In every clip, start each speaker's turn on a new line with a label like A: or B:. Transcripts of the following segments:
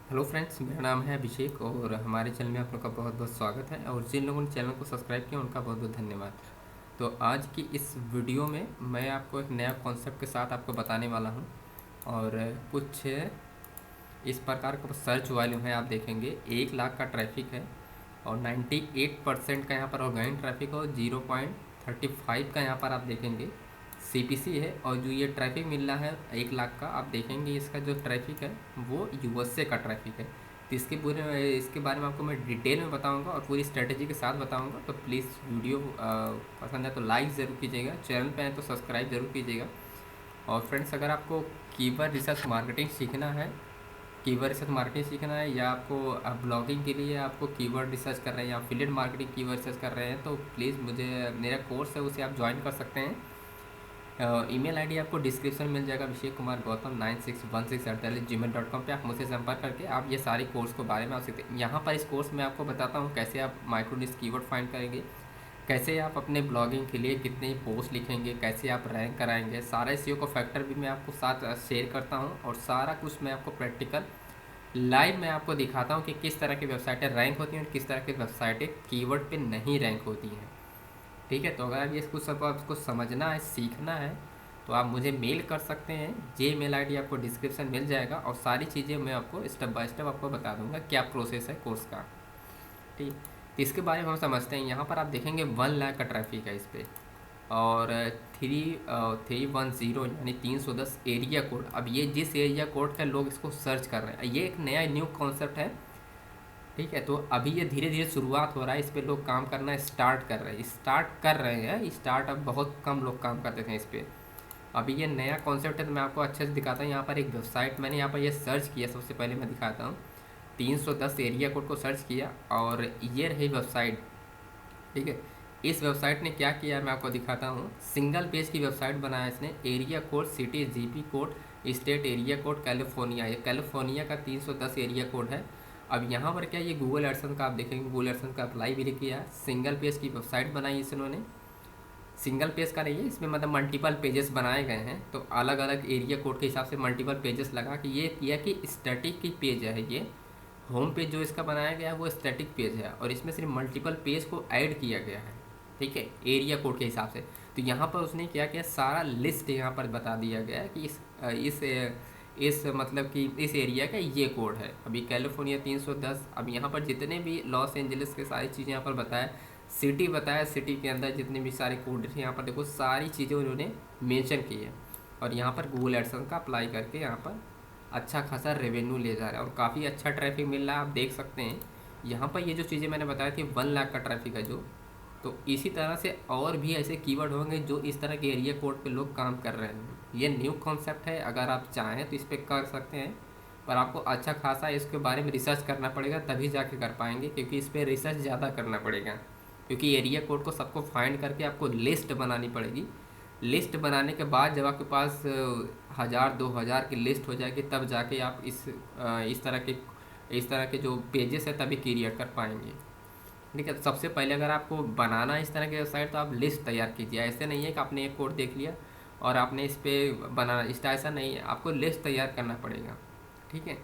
A: Hello friends, मेरा नाम है अभिषेक और हमारे चैनल में आप लोग का बहुत बहुत स्वागत है। और जिन लोगों ने चैनल को सब्सक्राइब किया उनका बहुत बहुत धन्यवाद। तो आज की इस वीडियो में मैं आपको एक नया कॉन्सेप्ट के साथ आपको बताने वाला हूं। और कुछ इस प्रकार का सर्च वॉल्यूम है, आप देखेंगे 1 लाख का ट्रैफिक है और 98% का यहाँ पर ऑर्गेनिक ट्रैफिक और 0.35 का यहाँ पर आप देखेंगे सीपीसी है। और जो ये ट्रैफिक मिल रहा है 1 लाख का, आप देखेंगे इसका जो ट्रैफिक है वो यूएसए का ट्रैफिक है। तो इसके बारे में आपको मैं डिटेल में बताऊंगा और पूरी स्ट्रेटेजी के साथ बताऊंगा। तो प्लीज़ वीडियो पसंद है तो लाइक ज़रूर कीजिएगा, चैनल पे है तो सब्सक्राइब ज़रूर कीजिएगा। और फ्रेंड्स, अगर आपको कीवर्ड रिसर्च मार्केटिंग सीखना है, कीवर्ड रिसर्च मार्केटिंग सीखना है, या आपको ब्लॉगिंग के लिए आपको कीवर्ड रिसर्च कर रहे हैं या एफिलिएट मार्केटिंग कीवर्ड रिसर्च कर रहे हैं, तो प्लीज़ मुझे मेरा कोर्स है उसे आप ज्वाइन कर सकते हैं। ईमेल आईडी आपको डिस्क्रिप्शन में मिल जाएगा, अभिषेक कुमार गौतम 9616@gmail.com पे आप मुझसे संपर्क करके आप ये सारे कोर्स के बारे में आप सकते हैं। यहाँ पर इस कोर्स में आपको बताता हूँ कैसे आप माइक्रोनिश कीवर्ड फाइंड करेंगे, कैसे आप अपने ब्लॉगिंग के लिए कितने पोस्ट लिखेंगे, कैसे आप रैंक कराएंगे, सारा एसईओ का फैक्टर भी मैं आपको साथ शेयर करता हूँ। और सारा कुछ मैं आपको प्रैक्टिकल लाइव में आपको दिखाता हूँ कि किस तरह की वेबसाइटें रैंक होती हैं और किस तरह की वेबसाइटें कीवर्ड पे नहीं रैंक होती हैं। ठीक है, तो अगर आप ये कुछ सब आपको समझना है, सीखना है, तो आप मुझे मेल कर सकते हैं। जे मेल आई डी आपको डिस्क्रिप्शन मिल जाएगा और सारी चीज़ें मैं आपको स्टेप बाय स्टेप आपको बता दूंगा क्या प्रोसेस है कोर्स का। ठीक, तो इसके बारे में हम समझते हैं। यहाँ पर आप देखेंगे 1 लाख का ट्रैफिक है इस पर और 310 यानी 310 एरिया कोड। अब ये जिस एरिया कोड का लोग इसको सर्च कर रहे हैं, ये एक नया न्यू कॉन्सेप्ट है। ठीक है, तो अभी ये धीरे धीरे शुरुआत हो रहा है, इस पे लोग काम करना स्टार्ट कर रहे हैं। स्टार्ट अब बहुत कम लोग काम करते थे इस पर। अभी ये नया कॉन्सेप्ट है तो मैं आपको अच्छे से दिखाता हूँ। यहाँ पर एक वेबसाइट मैंने यहाँ पर ये सर्च किया, सबसे पहले मैं दिखाता हूँ। 310 एरिया कोड को सर्च किया और ये रही वेबसाइट। ठीक है, इस वेबसाइट ने क्या किया मैं आपको दिखाता हूँ। सिंगल पेज की वेबसाइट बनाया इसने। Area code, city, GP code, state area code, California. ये कैलिफोर्निया का 310 एरिया कोड है। अब यहाँ पर क्या, ये गूगल एडसन का आप देखेंगे, गूगल एडसन का अप्लाई भी किया। सिंगल पेज की वेबसाइट बनाई इस इन्होंने। सिंगल पेज का नहीं है, इसमें मतलब मल्टीपल पेजेस बनाए गए हैं। तो अलग अलग एरिया कोड के हिसाब से मल्टीपल पेजेस लगा कि ये किया कि स्टैटिक की पेज है ये। होम पेज जो इसका बनाया गया है वो स्टैटिक पेज है और इसमें सिर्फ मल्टीपल पेज को ऐड किया गया है। ठीक है, एरिया कोड के हिसाब से। तो यहाँ पर उसने क्या किया, सारा लिस्ट यहाँ पर बता दिया गया है कि इस मतलब कि इस एरिया का ये कोड है। अभी कैलिफोर्निया 310। अब यहाँ पर जितने भी लॉस एंजलिस के सारी चीज़ें यहाँ पर बताया, सिटी बताया, सिटी के अंदर जितने भी सारे कोड थे यहाँ पर देखो सारी चीज़ें उन्होंने मेंशन की है। और यहाँ पर गूगल एडसन का अप्लाई करके यहाँ पर अच्छा खासा रेवेन्यू ले जा रहा है और काफ़ी अच्छा ट्रैफिक मिल रहा है, आप देख सकते हैं। यहाँ पर ये जो चीज़ें मैंने बताया थी 1 लाख का ट्रैफिक है जो, तो इसी तरह से और भी ऐसे कीवर्ड होंगे जो इस तरह के एरिया कोड पे लोग काम कर रहे हैं। ये न्यू कॉन्सेप्ट है, अगर आप चाहें तो इस पर कर सकते हैं, पर आपको अच्छा खासा इसके बारे में रिसर्च करना पड़ेगा तभी जाके कर पाएंगे, क्योंकि इस पर रिसर्च ज़्यादा करना पड़ेगा। क्योंकि एरिया कोड को सबको फाइंड करके आपको लिस्ट बनानी पड़ेगी। लिस्ट बनाने के बाद जब आपके पास 1000-2000 की लिस्ट हो जाएगी तब जाके आप इस तरह के जो पेजेस है तभी क्रिएट कर पाएंगे। ठीक है, तो सबसे पहले अगर आपको बनाना है इस तरह की वेबसाइट तो आप लिस्ट तैयार कीजिए। ऐसे नहीं है कि आपने एक कोड देख लिया और आपने इस पर बनाना, इस ऐसा नहीं है, आपको लिस्ट तैयार करना पड़ेगा। ठीक है,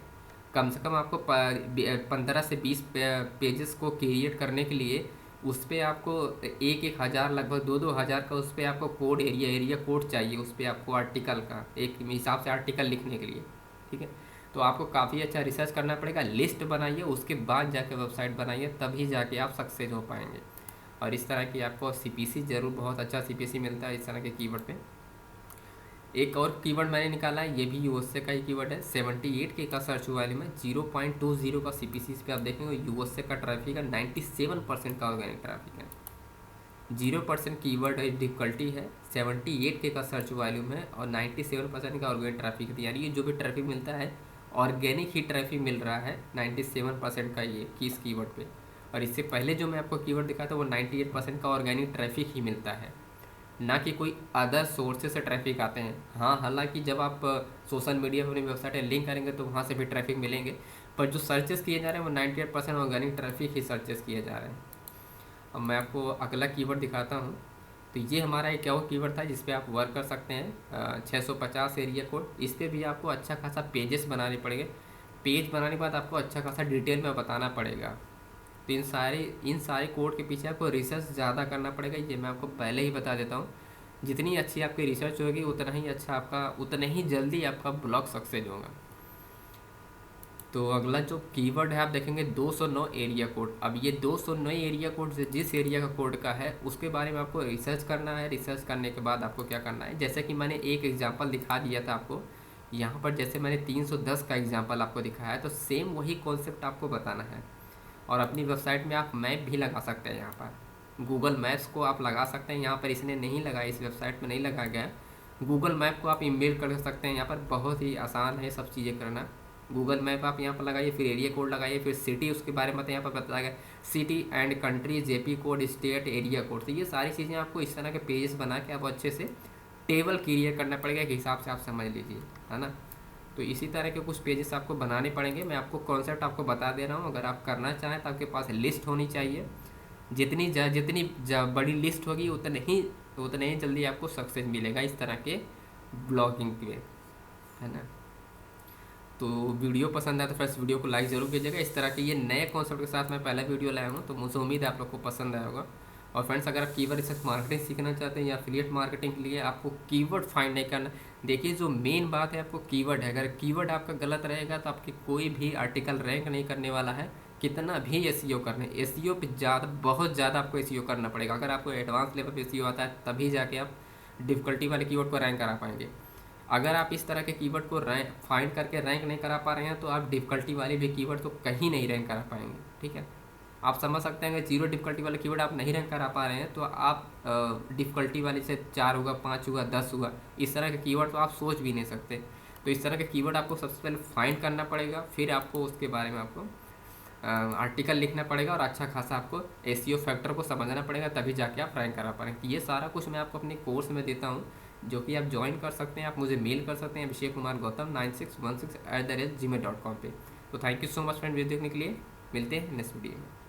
A: कम से कम आपको 15 से 20 पेजेस को क्रिएट करने के लिए उस पर आपको 1-1 हज़ार, लगभग 2-2 हज़ार का उस पर आपको कोड, एरिया कोड चाहिए उस पर आपको, आर्टिकल का एक हिसाब से आर्टिकल लिखने के लिए। ठीक है, तो आपको काफ़ी अच्छा रिसर्च करना पड़ेगा। लिस्ट बनाइए, उसके बाद जाके वेबसाइट बनाइए, तभी जाके आप सक्सेस हो पाएंगे। और इस तरह की आपको सीपीसी ज़रूर, बहुत अच्छा सीपीसी मिलता है इस तरह के कीवर्ड पे। एक और कीवर्ड मैंने निकाला है, ये भी यूएसए का ही कीवर्ड है। 78 के का सर्च वैल्यू में 0.20 का सीपीसी पे आप देखेंगे। यूएसए का ट्रैफिक है, 97% का ऑर्गेनिक ट्रैफिक है। 0% कीवर्ड डिफिकल्टी है, 78 के का सर्च वैल्यू में और 97% का ऑर्गेनिक ट्रैफिक है। यानी ये जो भी ट्रैफिक मिलता है ऑर्गेनिक ही ट्रैफिक मिल रहा है 97% का ये किस कीवर्ड पे। और इससे पहले जो मैं आपको कीवर्ड दिखाया था वो 98% का ऑर्गेनिक ट्रैफिक ही मिलता है, ना कि कोई अदर सोर्सेज से ट्रैफिक आते हैं। हाँ, हालांकि जब आप सोशल मीडिया पर अपनी वेबसाइट लिंक करेंगे तो वहाँ से भी ट्रैफिक मिलेंगे, पर जो सर्चेस किए जा रहे हैं वो 98% ऑर्गेनिक ट्रैफिक ही सर्चेस किए जा रहे हैं। अब मैं आपको अगला कीवर्ड दिखाता हूँ। तो ये हमारा एक और कीवर्ड था जिस पे आप वर्क कर सकते हैं, 650 एरिया कोड। इस पर भी आपको अच्छा खासा पेजेस बनाने पड़ेंगे। पेज बनाने के बाद आपको अच्छा खासा डिटेल में बताना पड़ेगा। तो इन सारे कोड के पीछे आपको रिसर्च ज़्यादा करना पड़ेगा, ये मैं आपको पहले ही बता देता हूँ। जितनी अच्छी आपकी रिसर्च होगी उतना ही जल्दी आपका ब्लॉग सक्सेस होगा। तो अगला जो कीवर्ड है आप देखेंगे 209 एरिया कोड। अब ये 209 एरिया कोड जिस एरिया का कोड का है उसके बारे में आपको रिसर्च करना है। रिसर्च करने के बाद आपको क्या करना है, जैसे कि मैंने एक एग्जांपल दिखा दिया था आपको यहाँ पर, जैसे मैंने 310 का एग्जांपल आपको दिखाया है, तो सेम वही कॉन्सेप्ट आपको बताना है। और अपनी वेबसाइट में आप मैप भी लगा सकते हैं, यहाँ पर गूगल मैप्स को आप लगा सकते हैं। यहाँ पर इसने नहीं लगाया, इस वेबसाइट में नहीं लगाया गया। गूगल मैप को आप ईमेल कर सकते हैं, यहाँ पर बहुत ही आसान है सब चीज़ें करना। गूगल मैप आप यहाँ पर लगाइए, फिर एरिया कोड लगाइए, फिर सिटी उसके बारे में यहाँ पर बताया गया, city and country, JP code, state, area code. तो ये सारी चीज़ें आपको इस तरह के पेजेस बना के आप अच्छे से टेबल क्रिएट करना पड़ेगा, एक हिसाब से आप समझ लीजिए, है ना। तो इसी तरह के कुछ पेजेस आपको बनाने पड़ेंगे। मैं आपको कॉन्सेप्ट आपको बता दे रहा हूँ। अगर आप करना चाहें तो आपके पास लिस्ट होनी चाहिए। जितनी बड़ी लिस्ट होगी उतने ही जल्दी आपको सक्सेस मिलेगा इस तरह के ब्लॉगिंग पे, है ना। तो वीडियो पसंद आया तो फ्रेंड्स वीडियो को लाइक ज़रूर कीजिएगा। इस तरह के ये नए कॉन्सेप्ट के साथ मैं पहला वीडियो लाया हूँ, तो मुझे उम्मीद है आप लोग को पसंद आया होगा। और फ्रेंड्स अगर आप कीवर्ड रिसर्च मार्केटिंग सीखना चाहते हैं या एफिलिएट मार्केटिंग के लिए आपको कीवर्ड फाइंड नहीं करना। देखिए जो मेन बात है आपको कीवर्ड है, अगर कीवर्ड आपका गलत रहेगा तो आपकी कोई भी आर्टिकल रैंक नहीं करने वाला है, कितना भी एसईओ करने। एसईओ पे बहुत ज़्यादा आपको एसईओ करना पड़ेगा। अगर आपको एडवांस लेवल पे एसईओ आता है तभी जाके आप डिफ़िकल्टी वाले कीवर्ड को रैंक करा पाएंगे। अगर आप इस तरह के कीवर्ड को फाइंड करके रैंक नहीं करा पा रहे हैं तो आप डिफ़िकल्टी वाले भी कीवर्ड तो कहीं नहीं रैंक करा पाएंगे, ठीक है। आप समझ सकते हैं कि 0 डिफ़िकल्टी वाले कीवर्ड आप नहीं रैंक करा पा रहे हैं तो आप डिफ़िकल्टी वाले से 4 होगा, 5 होगा, 10 होगा, इस तरह के कीवर्ड तो आप सोच भी नहीं सकते। तो इस तरह के कीवर्ड आपको सबसे पहले फाइंड करना पड़ेगा, फिर आपको उसके बारे में आपको आर्टिकल लिखना पड़ेगा और अच्छा खासा आपको एसईओ फैक्टर को समझना पड़ेगा, तभी जाके आप रैंक करा पाएंगे। ये सारा कुछ मैं आपको अपने कोर्स में देता हूँ, जो कि आप ज्वाइन कर सकते हैं। आप मुझे मेल कर सकते हैं abhishek.kumar.gautam9616@gmail.com पे। तो thank you so much friend video देखने के लिए। मिलते हैं नेक्स्ट वीडियो में।